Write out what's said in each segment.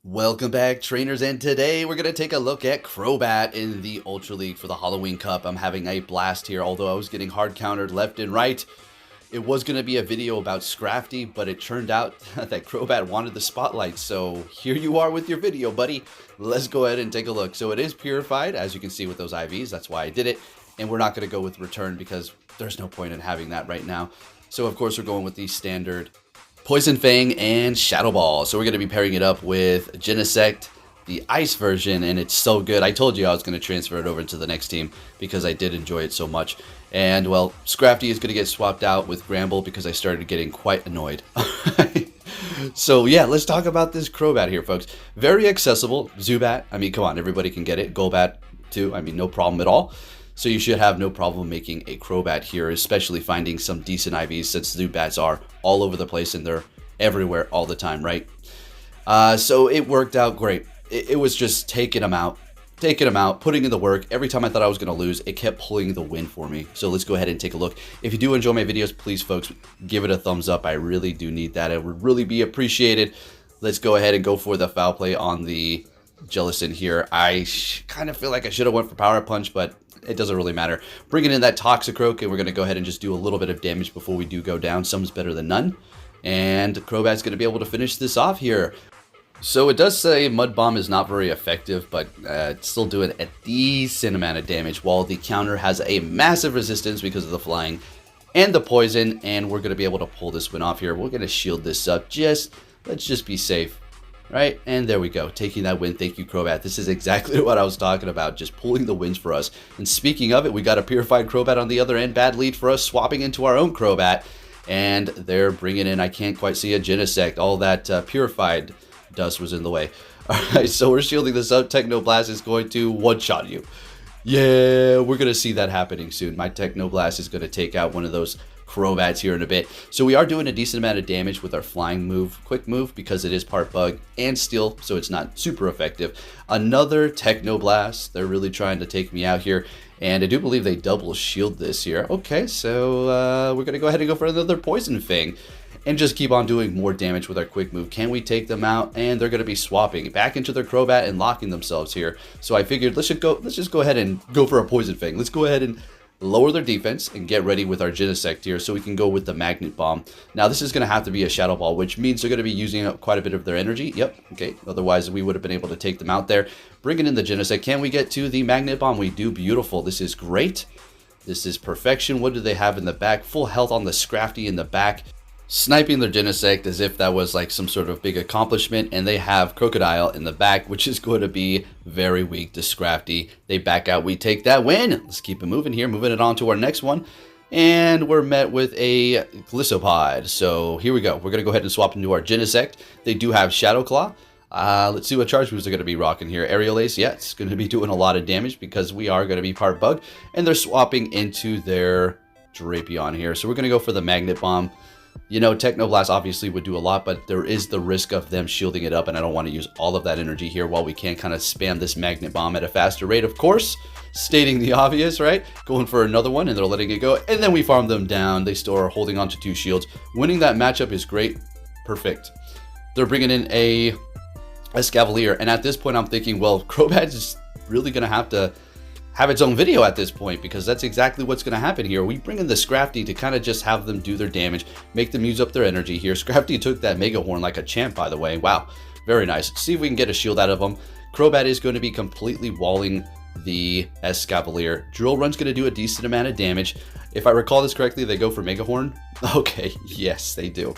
Welcome back, trainers, and today we're going to take a look at Crobat in the Ultra League for the Halloween Cup. I'm having a blast here, although I was getting hard countered left and right. It was going to be a video about Scrafty, but it turned out that Crobat wanted the spotlight, so here you are with your video, buddy. Let's go ahead and take a look. So it is purified, as you can see with those IVs, that's why I did it, and we're not going to go with return because there's no point in having that right now. So of course we're going with the standard Poison Fang and Shadow Ball. So we're going to be pairing it up with Genesect, the ice version, and it's so good. I told you I was going to transfer it over to the next team because I did enjoy it so much. And well, Scrafty is going to get swapped out with Gramble because I started getting quite annoyed. So yeah, let's talk about this Crobat here, folks. Very accessible. Zubat, I mean, come on, everybody can get it. Golbat too, I mean, no problem at all. So you should have no problem making a Crobat here, especially finding some decent IVs since Zubats are all over the place and they're everywhere all the time, right? So it worked out great. It was just taking them out, putting in the work. Every time I thought I was going to lose, it kept pulling the win for me. So let's go ahead and take a look. If you do enjoy my videos, please, folks, give it a thumbs up. I really do need that. It would really be appreciated. Let's go ahead and go for the foul play on the Jellicent here. I kind of feel like I should have went for Power Punch, but it doesn't really matter. Bringing in that Toxicroak, and we're going to go ahead and just do a little bit of damage before we do go down. Some's better than none. And Crobat's going to be able to finish this off here. So it does say Mud Bomb is not very effective, but it's still doing a decent amount of damage, while the counter has a massive resistance because of the flying and the poison, and we're going to be able to pull this one off here. We're going to shield this up. Let's just be safe. Right, and there we go, taking that win. Thank you, Crobat. This is exactly what I was talking about, just pulling the wins for us. And speaking of it, we got a purified Crobat on the other end. Bad lead for us, swapping into our own Crobat. And they're bringing in, I can't quite see a Genesect. All that purified dust was in the way. All right, so we're shielding this up. Technoblast is going to one-shot you. Yeah, we're going to see that happening soon. My Technoblast is going to take out one of those Crobats here in a bit. So we are doing a decent amount of damage with our flying move, quick move, because it is part bug and steel, so it's not super effective. Another Technoblast. They're really trying to take me out here, and I do believe they double shield this here. Okay, so we're going to go ahead and go for another Poison Fang and just keep on doing more damage with our quick move. Can we take them out? And they're going to be swapping back into their Crobat and locking themselves here. So I figured let's just go ahead and go for a Poison Fang. Let's go ahead and lower their defense and get ready with our Genesect here so we can go with the Magnet Bomb. Now this is going to have to be a Shadow Ball, which means they're going to be using up quite a bit of their energy. Yep, okay, otherwise we would have been able to take them out there. Bringing in the Genesect. Can we get to the Magnet Bomb? We do. Beautiful. This is great. This is perfection. What do they have in the back? Full health on the Scrafty in the back. Sniping their Genesect as if that was like some sort of big accomplishment, and they have Crocodile in the back, which is going to be very weak to Scrafty. They back out, we take that win. Let's keep it moving here, moving it on to our next one, and we're met with a Glissopod. So here we go, we're going to go ahead and swap into our Genesect. They do have Shadow Claw. Let's see what charge moves they're going to be rocking here. Aerial Ace, yeah, it's going to be doing a lot of damage because we are going to be part bug, and they're swapping into their Drapion here. So we're going to go for the Magnet Bomb. You know, Technoblast obviously would do a lot, but there is the risk of them shielding it up, and I don't want to use all of that energy here while we can kind of spam this Magnet Bomb at a faster rate, of course. Stating the obvious, right? Going for another one, and they're letting it go, and then we farm them down. They still are holding on to 2 shields. Winning that matchup is great. Perfect. They're bringing in a Escavalier, and at this point I'm thinking, well, Crobat is really going to have its own video at this point, because that's exactly what's going to happen here. We bring in the Scrafty to kind of just have them do their damage, make them use up their energy here. Scrafty took that Mega Horn like a champ, by the way. Wow, very nice. Let's see if we can get a shield out of them. Crobat is going to be completely walling the Escavalier. Drill Run's going to do a decent amount of damage. If I recall this correctly, they go for Mega Horn. Okay, yes, they do.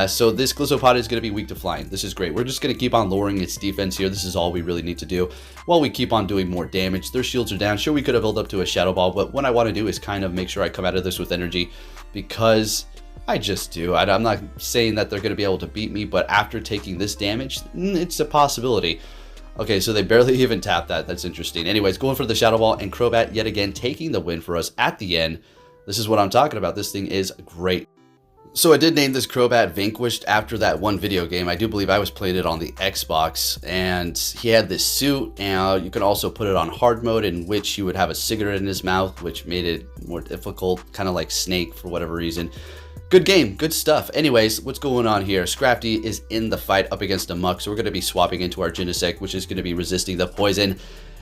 So this Glissopod is going to be weak to flying. This is great. We're just going to keep on lowering its defense here. This is all we really need to do while we keep on doing more damage. Their shields are down. Sure, we could have built up to a Shadow Ball, but what I want to do is kind of make sure I come out of this with energy, because I just do. I'm not saying that they're going to be able to beat me, but after taking this damage, it's a possibility. Okay, so they barely even tapped that. That's interesting. Anyways, going for the Shadow Ball, and Crobat yet again taking the win for us at the end. This is what I'm talking about. This thing is great. So I did name this Crobat Vanquished after that one video game. I do believe I was playing it on the Xbox, and he had this suit, and you can also put it on hard mode, in which he would have a cigarette in his mouth, which made it more difficult, kind of like Snake for whatever reason. Good game, good stuff. Anyways, what's going on here? Scrafty is in the fight up against a Muck, so we're going to be swapping into our Genesect, which is going to be resisting the poison.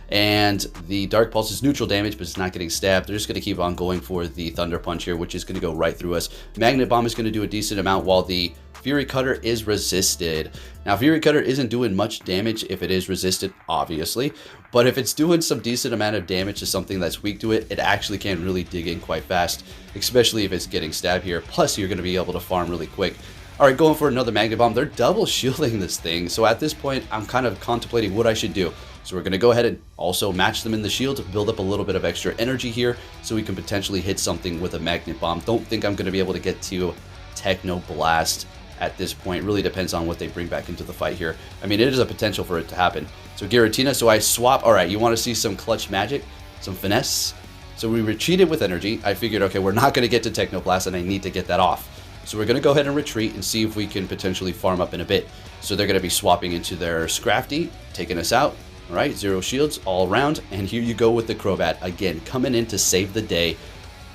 And the Dark Pulse is neutral damage, but it's not getting stabbed. They're just going to keep on going for the Thunder Punch here, which is going to go right through us. Magnet Bomb is going to do a decent amount, while the Fury Cutter is resisted. Now, Fury Cutter isn't doing much damage if it is resisted, obviously. But if it's doing some decent amount of damage to something that's weak to it, it actually can really dig in quite fast, especially if it's getting stabbed here. Plus, you're going to be able to farm really quick. All right, going for another Magnet Bomb. They're double shielding this thing. So at this point, I'm kind of contemplating what I should do. So we're going to go ahead and also match them in the shield to build up a little bit of extra energy here so we can potentially hit something with a Magnet Bomb. Don't think I'm going to be able to get to Techno Blast at this point. Really depends on what they bring back into the fight here. I mean, it is a potential for it to happen. So Giratina, so I swap. All right, you want to see some clutch magic, some finesse? So we retreated with energy. I figured, okay, we're not going to get to Techno Blast, and I need to get that off. So we're going to go ahead and retreat and see if we can potentially farm up in a bit. So they're going to be swapping into their Scrafty, taking us out. All right, 0 shields all around. And here you go with the Crobat. Again, coming in to save the day.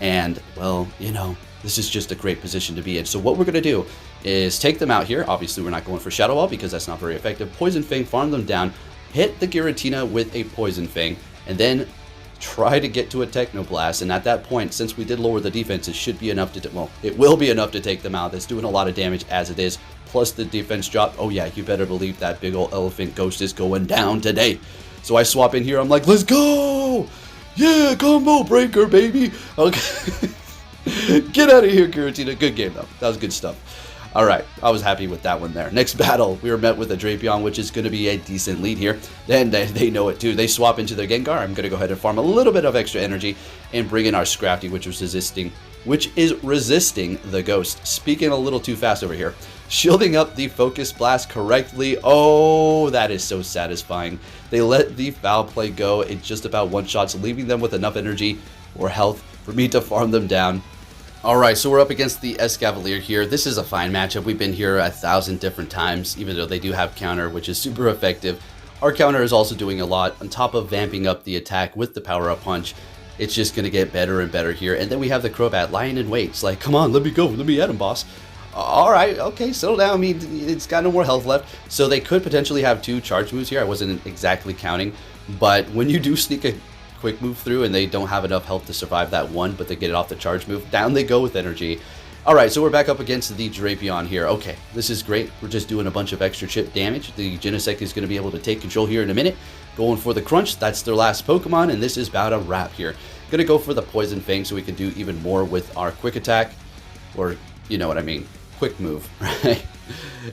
And, well, you know, this is just a great position to be in. So what we're going to do is take them out here. Obviously, we're not going for Shadow Ball because that's not very effective. Poison Fang, farm them down. Hit the Giratina with a Poison Fang. And then try to get to a Techno Blast, and at that point, since we did lower the defense, it should be enough to, well, it will be enough to take them out. That's doing a lot of damage as it is, plus the defense drop. Oh yeah, you better believe that big old elephant ghost is going down today. So I swap in here, I'm like, let's go! Yeah, combo breaker, baby! Okay. Get out of here, Giratina. Good game, though. That was good stuff. All right, I was happy with that one there. Next battle, we were met with a Drapion, which is going to be a decent lead here. Then they know it too. They swap into their Gengar. I'm going to go ahead and farm a little bit of extra energy and bring in our Scrafty, which is resisting the Ghost. Speaking a little too fast over here. Shielding up the Focus Blast correctly. Oh, that is so satisfying. They let the Foul Play go. It just about one-shots, leaving them with enough energy or health for me to farm them down. Alright, so we're up against the Escavalier here. This is a fine matchup. We've been here 1,000 different times, even though they do have counter, which is super effective. Our counter is also doing a lot. On top of vamping up the attack with the power-up punch, it's just going to get better and better here. And then we have the Crobat lying in wait. It's like, come on, let me go. Let me at him, boss. Alright, okay, settle down. I mean, it's got no more health left. So they could potentially have 2 charge moves here. I wasn't exactly counting. But when you do sneak a quick move through and they don't have enough health to survive that one, but they get it off the charge move, down they go with energy. All right, so we're back up against the Drapion here. Okay, this is great. We're just doing a bunch of extra chip damage. The Genesect is going to be able to take control here in a minute. Going for the Crunch. That's their last Pokemon, and this is about a wrap here. Going to go for the Poison Fang so we can do even more with our Quick Attack, or you know what I mean, Quick Move, right?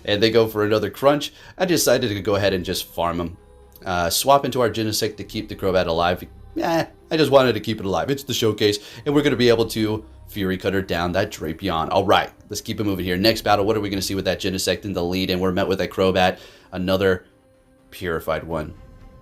And they go for another Crunch. I decided to go ahead and just farm them. Swap into our Genesect to keep the Crobat alive. I just wanted to keep it alive. It's the showcase, and we're going to be able to Fury Cutter down that Drapion. All right, let's keep it moving here. Next battle, what are we going to see with that Genesect in the lead? And we're met with a Crobat, another Purified one.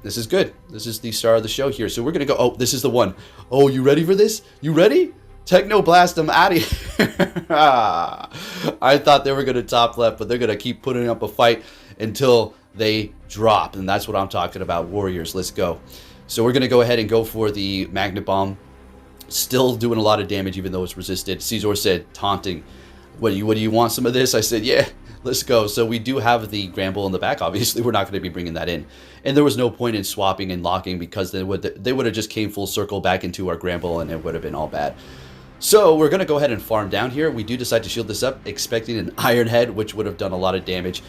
This is good. This is the star of the show here. So we're going to go. Oh, this is the one. Oh, you ready for this? You ready? Techno Blast them out of here. I thought they were going to top left, but they're going to keep putting up a fight until they drop. And that's what I'm talking about. Warriors, let's go. So we're going to go ahead and go for the Magnet Bomb. Still doing a lot of damage even though it's resisted. Caesar said, taunting, what do you want some of this? I said, yeah, let's go. So we do have the Gramble in the back. Obviously, we're not going to be bringing that in. And there was no point in swapping and locking because they would have just came full circle back into our Gramble and it would have been all bad. So we're going to go ahead and farm down here. We do decide to shield this up, expecting an Iron Head, which would have done a lot of damage.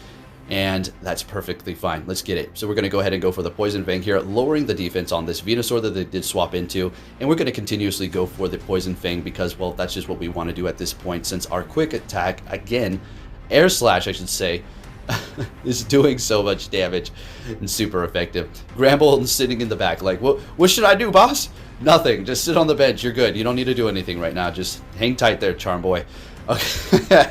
And that's perfectly fine. Let's get it. So we're going to go ahead and go for the Poison Fang here, lowering the defense on this Venusaur that they did swap into. And we're going to continuously go for the Poison Fang because, well, that's just what we want to do at this point since our Quick Attack, again, Air Slash, I should say, is doing so much damage and super effective. Gramble sitting in the back like, what should I do, boss? Nothing. Just sit on the bench. You're good. You don't need to do anything right now. Just hang tight there, Charm Boy. Okay.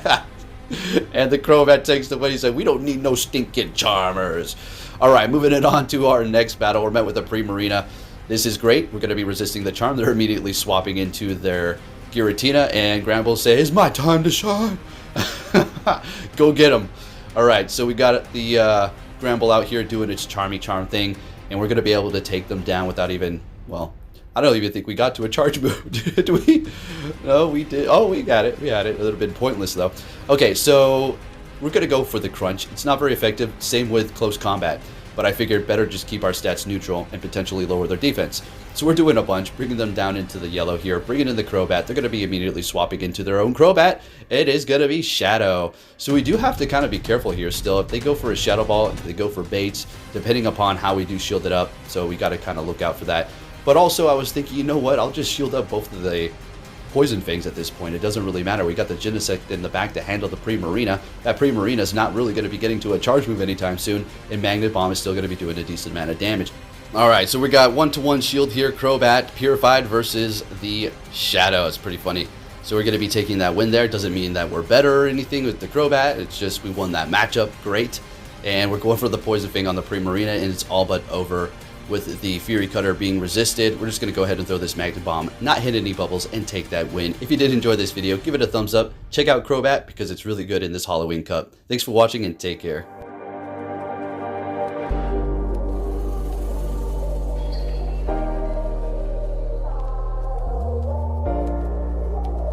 And the Crobat takes the way. He said, we don't need no stinking Charmers. All right, moving it on to our next battle. We're met with a Primarina. This is great. We're going to be resisting the Charm. They're immediately swapping into their Giratina. And Gramble says, it's my time to shine. Go get him. All right, so we got the Gramble out here doing its Charmy Charm thing. And we're going to be able to take them down without even, well, I don't even think we got to a charge move. Did we? No, we did. Oh, we got it. We had it. A little bit pointless, though. Okay, so we're going to go for the crunch. It's not very effective. Same with close combat. But I figured better just keep our stats neutral and potentially lower their defense. So we're doing a bunch, bringing them down into the yellow here, bringing in the Crobat. They're going to be immediately swapping into their own Crobat. It is going to be Shadow. So we do have to kind of be careful here still. If they go for a Shadow Ball, if they go for baits, depending upon how we do shield it up. So we got to kind of look out for that. But also I was thinking, you know what, I'll just shield up both of the Poison Fangs at this point. It doesn't really matter. We got the Genesect in the back to handle the Primarina. That Primarina is not really going to be getting to a charge move anytime soon, and Magnet Bomb is still going to be doing a decent amount of damage. Alright, so we got 1-to-1 shield here, Crobat, Purified versus the Shadow. It's pretty funny. So we're going to be taking that win there. Doesn't mean that we're better or anything with the Crobat. It's just we won that matchup. Great. And we're going for the Poison Fang on the Primarina, and it's all but over. With the Fury Cutter being resisted, we're just going to go ahead and throw this Magnet Bomb, not hit any bubbles, and take that win. If you did enjoy this video, give it a thumbs up. Check out Crobat because it's really good in this Halloween Cup. Thanks for watching and take care.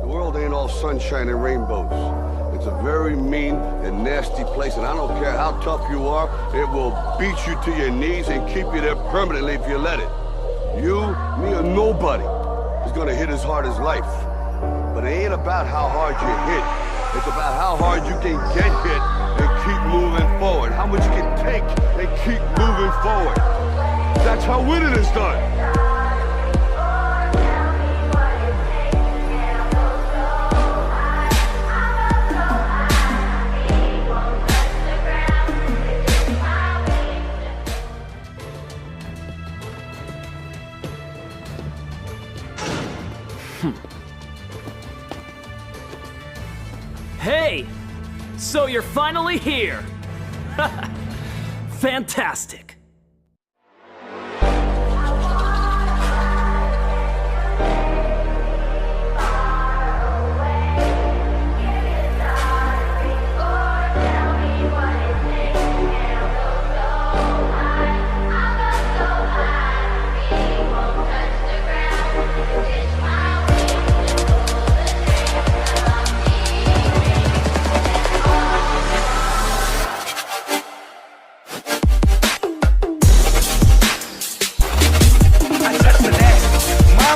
The world ain't all sunshine and rainbows. It's a very mean and nasty place, and I don't care how tough you are, it will beat you to your knees and keep you there permanently if you let it. You, me, or nobody is gonna hit as hard as life. But it ain't about how hard you hit. It's about how hard you can get hit and keep moving forward. How much you can take and keep moving forward. That's how winning is done. Hey! So you're finally here! Fantastic!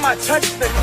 I touched the